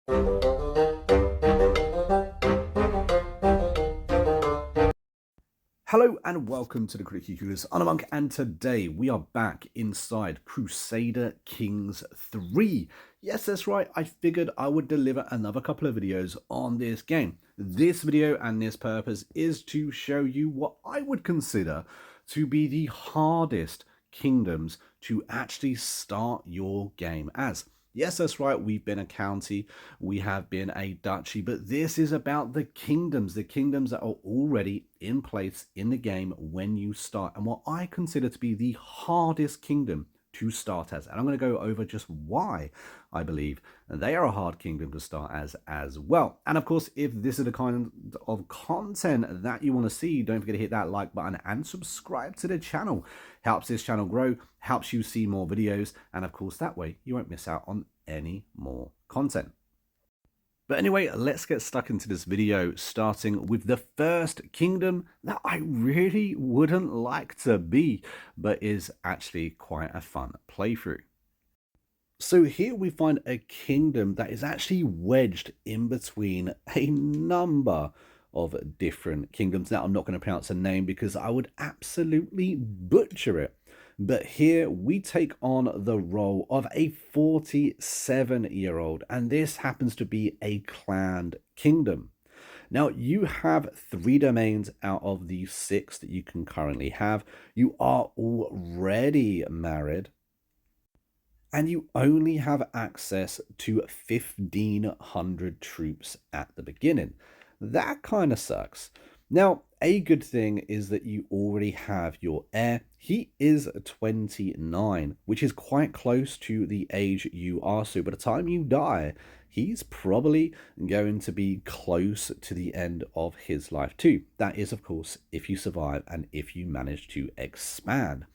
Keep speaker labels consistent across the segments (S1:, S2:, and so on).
S1: Hello and welcome to the Critically Clueless. I'm Monk, and today we are back inside Crusader Kings 3. Yes, that's right, I figured I would deliver another couple of videos on this game. This video and this purpose is to show you what I would consider to be the hardest kingdoms to actually start your game as. Yes, that's right, we've been a county, we have been a duchy, but this is about the kingdoms that are already in place in the game when you start, and what I consider to be the hardest kingdom to start as. And I'm going to go over just why I believe they are a hard kingdom to start as well. And of course, if this is the kind of content that you want to see, don't forget to hit that like button and subscribe to the channel. Helps this channel grow, helps you see more videos, and of course that way you won't miss out on any more content. But anyway, let's get stuck into this video, starting with the first kingdom that I really wouldn't like to be, but is actually quite a fun playthrough. So here we find a kingdom that is actually wedged in between a number of different kingdoms. Now, I'm not going to pronounce a name because I would absolutely butcher it. But here we take on the role of a 47-year-old, and this happens to be a clanned kingdom. Now, you have 3 domains out of the 6 that you can currently have. You are already married, and you only have access to 1,500 troops at the beginning. That kind of sucks. Now, a good thing is that you already have your heir. He is 29, which is quite close to the age you are. So by the time you die, he's probably going to be close to the end of his life too. That is, of course, if you survive and if you manage to expand.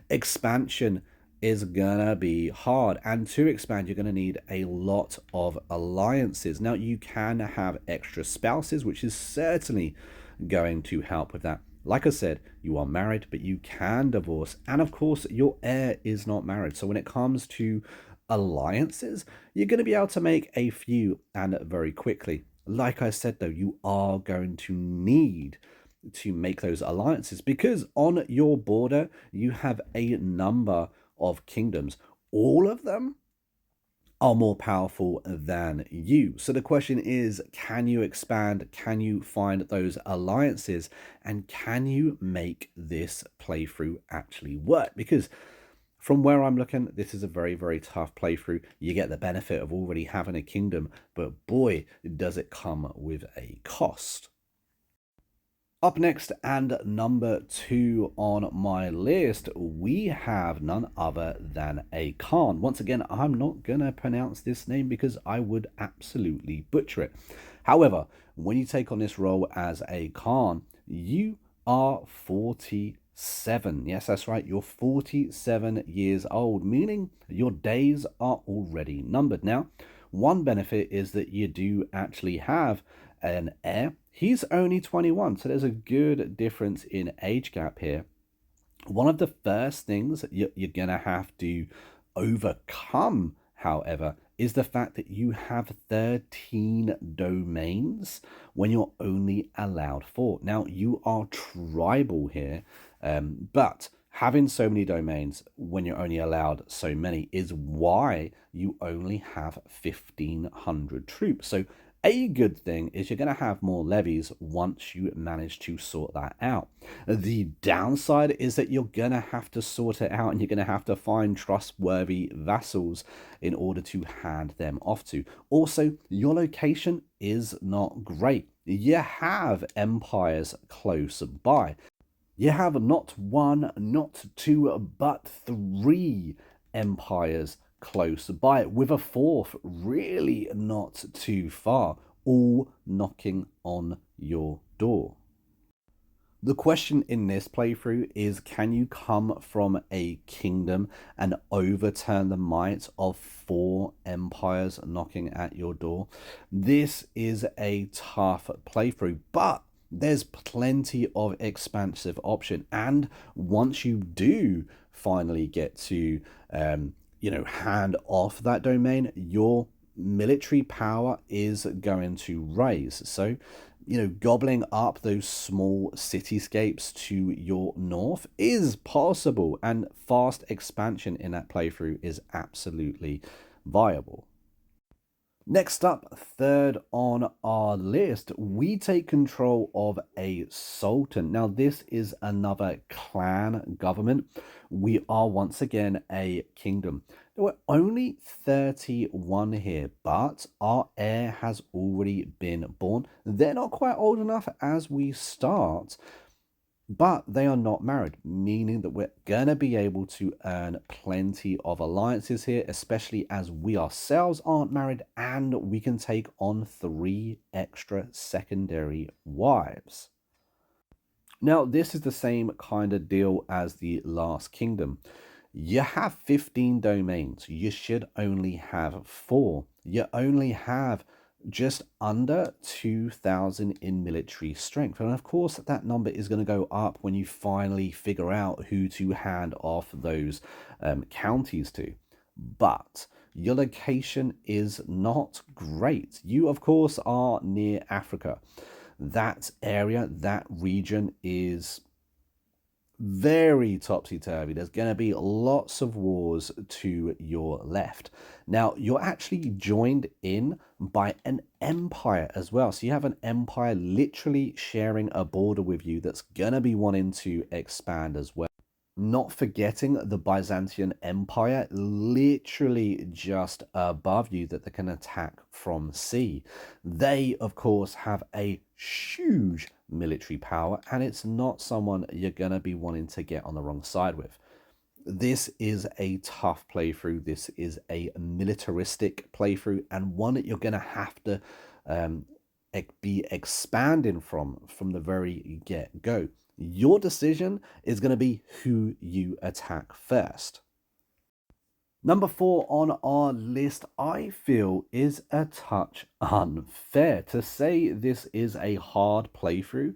S1: Expansion is gonna be hard, and to expand you're gonna need a lot of alliances. Now, you can have extra spouses, which is certainly going to help with that. Like I said, you are married, but you can divorce, and of course your heir is not married. So when it comes to alliances, you're going to be able to make a few, and very quickly. Like I said though, you are going to need to make those alliances because on your border you have a number of kingdoms. All of them are more powerful than you. So the question is, can you expand? Can you find those alliances? And can you make this playthrough actually work? Because from where I'm looking, this is a very, very tough playthrough. You get the benefit of already having a kingdom, but boy, does it come with a cost. Up next, and number 2 on my list, we have none other than a Khan. Once again, I'm not going to pronounce this name because I would absolutely butcher it. However, when you take on this role as a Khan, you are 47. Yes, that's right. You're 47 years old, meaning your days are already numbered. Now, one benefit is that you do actually have an heir. He's only 21, so there's a good difference in age gap here. One of the first things you're going to have to overcome, however, is the fact that you have 13 domains when you're only allowed 4. Now, you are tribal here, but having so many domains when you're only allowed so many is why you only have 1,500 troops. So a good thing is you're going to have more levies once you manage to sort that out. The downside is that you're going to have to sort it out and you're going to have to find trustworthy vassals in order to hand them off to. Also, your location is not great. You have empires close by. You have not 1, not 2, but 3 empires close by, with a 4th really not too far, all knocking on your door. The question in this playthrough is, can you come from a kingdom and overturn the might of 4 empires knocking at your door? This is a tough playthrough, but there's plenty of expansive option, and once you do finally get to hand off that domain, your military power is going to raise. So, gobbling up those small cityscapes to your north is possible, and fast expansion in that playthrough is absolutely viable. Next up, third on our list, we take control of a sultan. Now, this is another clan government. We are once again a kingdom. We're only 31 here, but our heir has already been born. They're not quite old enough as we start, but they are not married, meaning that we're going to be able to earn plenty of alliances here, especially as we ourselves aren't married and we can take on 3 extra secondary wives. Now, this is the same kind of deal as the last kingdom. You have 15 domains. You should only have 4. You only have just under 2,000 in military strength. And of course, that number is going to go up when you finally figure out who to hand off those counties to. But your location is not great. You, of course, are near Africa. That area, that region is very topsy-turvy. There's going to be lots of wars to your left. Now, you're actually joined in by an empire as well. So you have an empire literally sharing a border with you that's going to be wanting to expand as well. Not forgetting the Byzantine Empire, literally just above you, that they can attack from sea. They, of course, have a huge military power, and it's not someone you're going to be wanting to get on the wrong side with. This is a tough playthrough. This is a militaristic playthrough, and one that you're going to have to be expanding from the very get-go. Your decision is going to be who you attack first. Number 4 on our list, I feel, is a touch unfair. To say this is a hard playthrough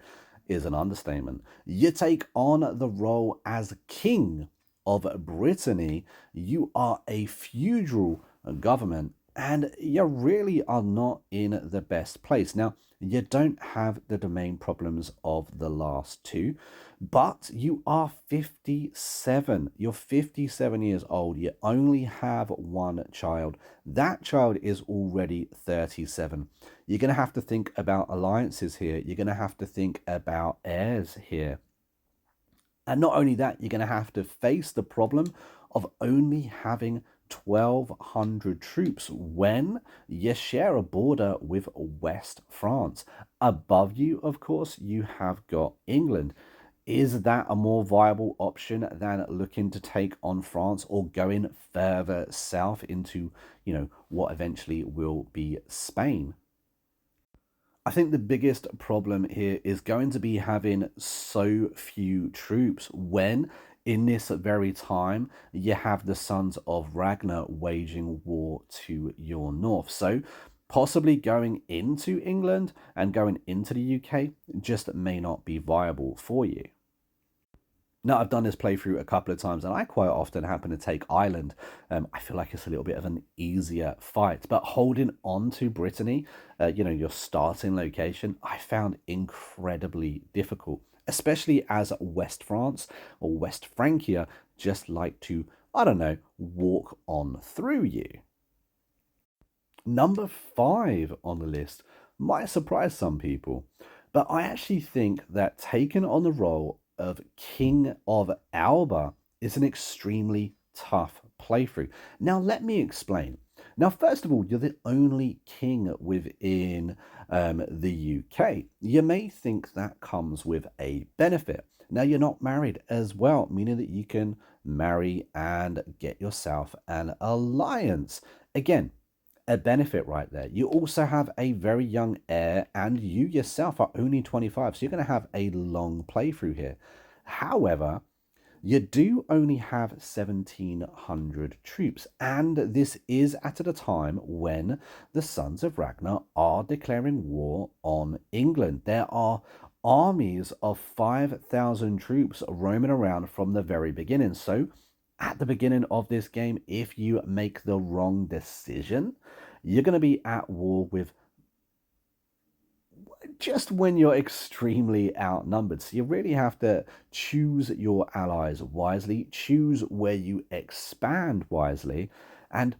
S1: is an understatement. You take on the role as king of Brittany. You are a feudal government, and you really are not in the best place. Now, you don't have the domain problems of the last 2, but you are 57. You're 57 years old. You only have 1 child. That child is already 37. You're going to have to think about alliances here. You're going to have to think about heirs here. And not only that, you're going to have to face the problem of only having 1,200 troops when you share a border with West France. Above you, of course, you have got England. Is that a more viable option than looking to take on France or going further south into, what eventually will be Spain? I think the biggest problem here is going to be having so few troops when, in this very time, you have the Sons of Ragnar waging war to your north. So, possibly going into England and going into the UK just may not be viable for you. Now, I've done this playthrough a couple of times, and I quite often happen to take Ireland. I feel like it's a little bit of an easier fight, but holding on to Brittany, your starting location, I found incredibly difficult, especially as West France or West Francia just like to, I don't know, walk on through you. Number 5 on the list might surprise some people, but I actually think that taking on the role of King of Alba is an extremely tough playthrough. Now, let me explain. Now, first of all, you're the only king within the UK. You may think that comes with a benefit. Now, you're not married as well, meaning that you can marry and get yourself an alliance. Again, a benefit right there. You also have a very young heir, and you yourself are only 25, so you're going to have a long playthrough here. However, you do only have 1,700 troops, and this is at a time when the Sons of Ragnar are declaring war on England. There are armies of 5,000 troops roaming around from the very beginning. So, at the beginning of this game, if you make the wrong decision, you're going to be at war with just when you're extremely outnumbered. So you really have to choose your allies wisely, choose where you expand wisely. And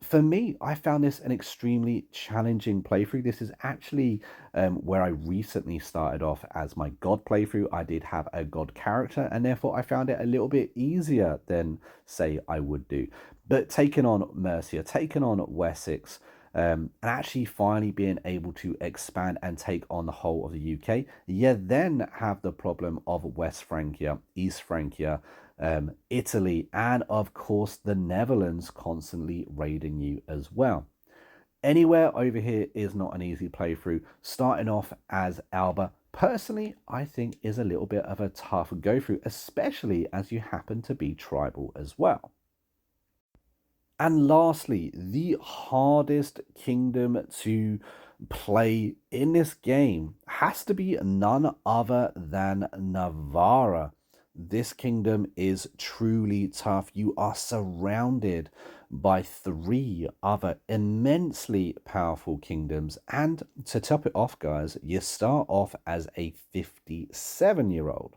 S1: for me, I found this an extremely challenging playthrough. This is actually where I recently started off as my God playthrough. I did have a God character, and therefore I found it a little bit easier than, say, I would do. But taking on Mercia, taking on Wessex, and actually finally being able to expand and take on the whole of the UK, you then have the problem of West Francia, East Francia, Italy, and of course the Netherlands constantly raiding you as well. Anywhere over here is not an easy playthrough. Starting off as Alba, personally, I think is a little bit of a tough go through, especially as you happen to be tribal as well. And lastly, the hardest kingdom to play in this game has to be none other than Navarra. This kingdom is truly tough. You are surrounded by three other immensely powerful kingdoms. And to top it off, guys, you start off as a 57-year-old.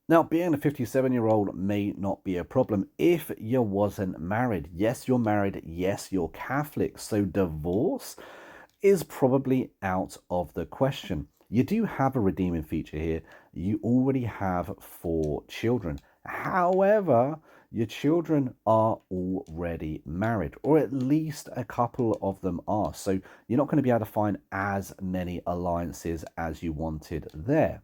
S1: Now, being a 57-year-old may not be a problem if you wasn't married. Yes, you're married. Yes, you're Catholic. So divorce is probably out of the question. You do have a redeeming feature here. You already have 4 children. However, your children are already married, or at least a couple of them are. So you're not going to be able to find as many alliances as you wanted there.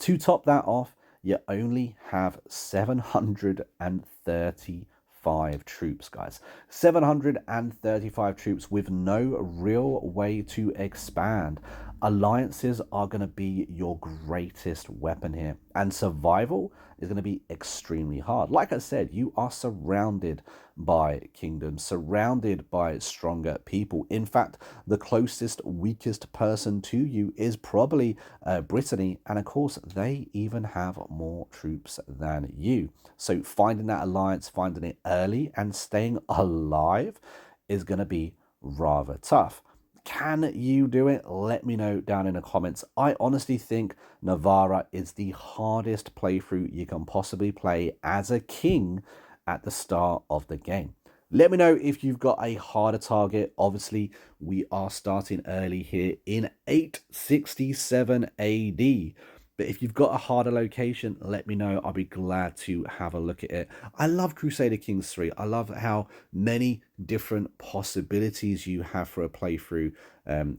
S1: To top that off, you only have 735 troops, guys. 735 troops with no real way to expand. Alliances are going to be your greatest weapon here, and survival is going to be extremely hard. Like I said, you are surrounded by kingdoms, surrounded by stronger people. In fact, the closest, weakest person to you is probably Brittany, and of course, they even have more troops than you. So finding that alliance, finding it early, and staying alive is going to be rather tough. Can you do it? Let me know down in the comments. I honestly think Navarra is the hardest playthrough you can possibly play as a king at the start of the game. Let me know if you've got a harder target. Obviously, we are starting early here in 867 AD. But if you've got a harder location, let me know. I'll be glad to have a look at it. I love Crusader Kings 3. I love how many different possibilities you have for a playthrough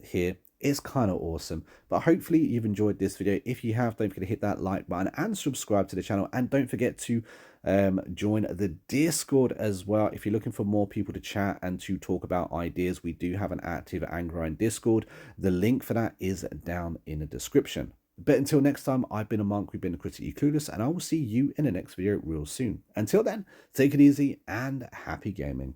S1: here. It's kind of awesome. But hopefully you've enjoyed this video. If you have, don't forget to hit that like button and subscribe to the channel. And don't forget to join the Discord as well. If you're looking for more people to chat and to talk about ideas, we do have an active and growing Discord. The link for that is down in the description. But until next time, I've been a monk, we've been Critically Clueless, and I will see you in the next video real soon. Until then, take it easy and happy gaming.